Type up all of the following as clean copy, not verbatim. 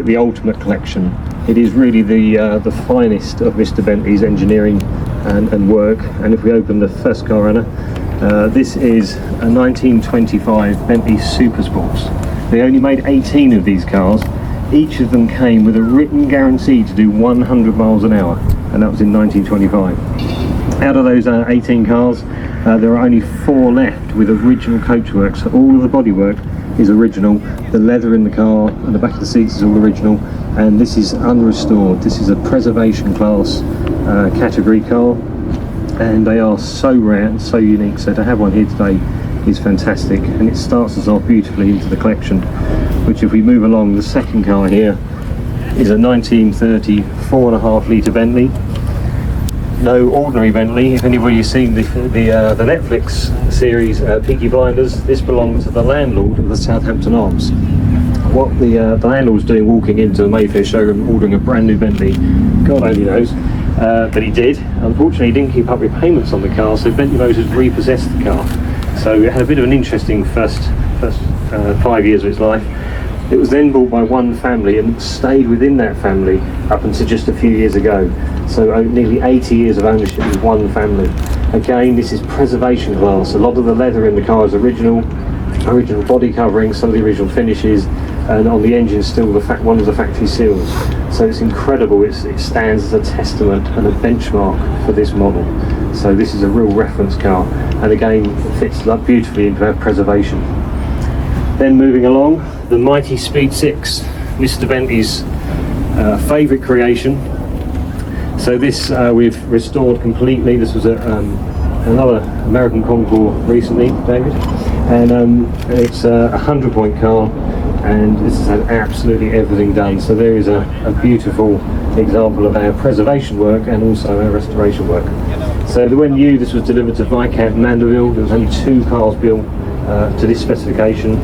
The ultimate collection. It is really the finest of Mr. Bentley's engineering and work. And if we open the first car, Anna, this is a 1925 Bentley Supersports. They only made 18 of these cars. Each of them came with a written guarantee to do 100 miles an hour, and that was in 1925. Out of those 18 cars, there are only 4 left with original coachwork, so all of the bodywork is original. The leather in the car and the back of the seats is all original, and this is unrestored. This is a preservation class category car, and they are so rare and so unique, so to have one here today is fantastic, and it starts us off beautifully into the collection, which if we move along, the second car here is a 1930 4.5 litre Bentley. No ordinary Bentley. If anybody's seen the Netflix series Peaky Blinders, this belongs to the landlord of the Southampton Arms. What the landlord's doing walking into the Mayfair showroom ordering a brand new Bentley, God only knows, but he did. Unfortunately, he didn't keep up repayments on the car, so Bentley Motors repossessed the car. So it had a bit of an interesting first 5 years of its life. It was then bought by one family and stayed within that family up until just a few years ago. So nearly 80 years of ownership with one family. Again, this is preservation class. A lot of the leather in the car is original body covering, some of the original finishes, and on the engine still one of the factory seals. So it's incredible. It stands as a testament and a benchmark for this model. So this is a real reference car, and again fits beautifully into our preservation. Then moving along, the mighty Speed Six, Mr. Bentley's favourite creation. So this we've restored completely. This was another American Concours recently, David, and it's a 100-point car, and this has had absolutely everything done. So there is a beautiful example of our preservation work and also our restoration work. So when new, this was delivered to Viscount Mandeville. There was only 2 cars built to this specification,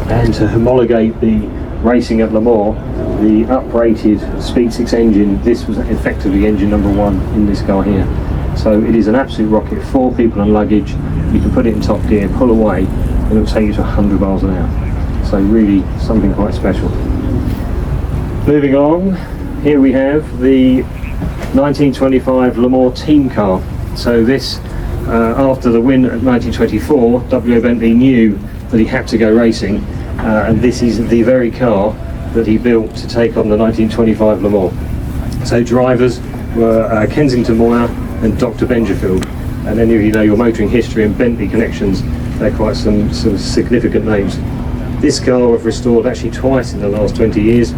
and to homologate the racing at Lammore, the uprated Speed 6 engine, this was effectively engine number 1 in this car here. So it is an absolute rocket, 4 people and luggage. You can put it in top gear, pull away, and it will take you to 100 miles an hour. So really something quite special. Moving along, here we have the 1925 Lammore Team Car. So this, after the win at 1924, W.O. Bentley knew that he had to go racing, and this is the very car that he built to take on the 1925 Le Mans. So drivers were Kensington Moyer and Dr. Benjafield, and any of you know your motoring history and Bentley connections, they're quite some significant names. This car I've restored actually twice in the last 20 years.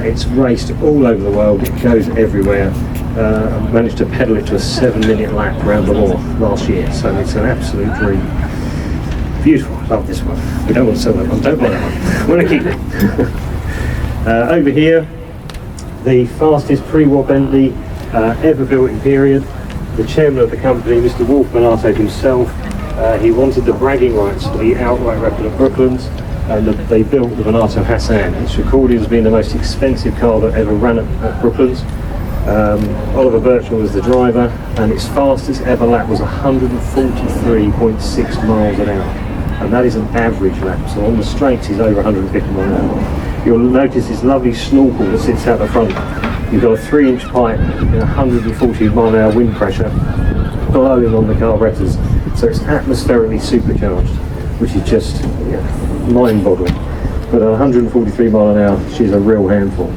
It's raced all over the world, it goes everywhere. I managed to pedal it to a 7-minute lap around the Lammore last year, so it's an absolute dream. Beautiful, love this one. We don't want to sell that one, don't buy that one. I want to keep it. Over here, the fastest pre-war Bentley ever built in period. The chairman of the company, Mr. Bonato himself, he wanted the bragging rights for the outright record of Brooklands, and they built the Bonato Hassan. It's recorded as being the most expensive car that ever ran at Brooklands. Oliver Birchall was the driver, and its fastest ever lap was 143.6 miles an hour. And that is an average lap, so on the straights he's over 150 miles an hour. You'll notice this lovely snorkel that sits out the front. You've got a 3-inch pipe in 140 mile an hour wind pressure blowing on the carburetors, so it's atmospherically supercharged, which is just mind-boggling. But at 143 mile an hour, she's a real handful.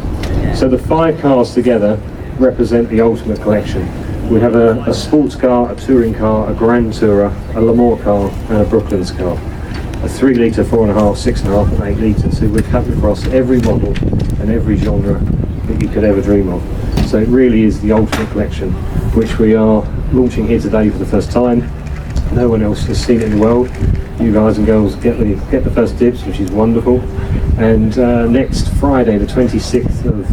So the 5 cars together represent the ultimate collection. We have a sports car, a touring car, a grand tourer, a Lammore car, and a Brooklands car. A 3 litre, 4.5, 6.5 and 8 litres. So we've cut across every model and every genre that you could ever dream of. So it really is the ultimate collection, which we are launching here today for the first time. No one else has seen it in the world. You guys and girls get the first dibs, which is wonderful. And next Friday, the 26th of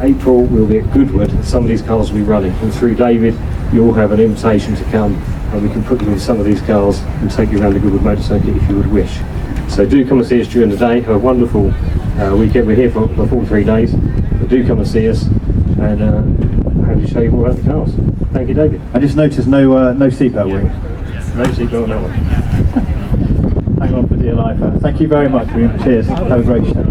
April, we'll be at Goodwood. Some of these cars will be running, and through David you'll have an invitation to come, and we can put you in some of these cars and take you around the Goodwood motor circuit if you would wish. So do come and see us during the day. Have a wonderful weekend. We're here for 3 days, but do come and see us, and happy to show you more about the cars. Thank you, David. I just noticed no seatbelt ring. No seatbelt on that one. Hang on for dear life. Thank you very much. Cheers. Have a great show.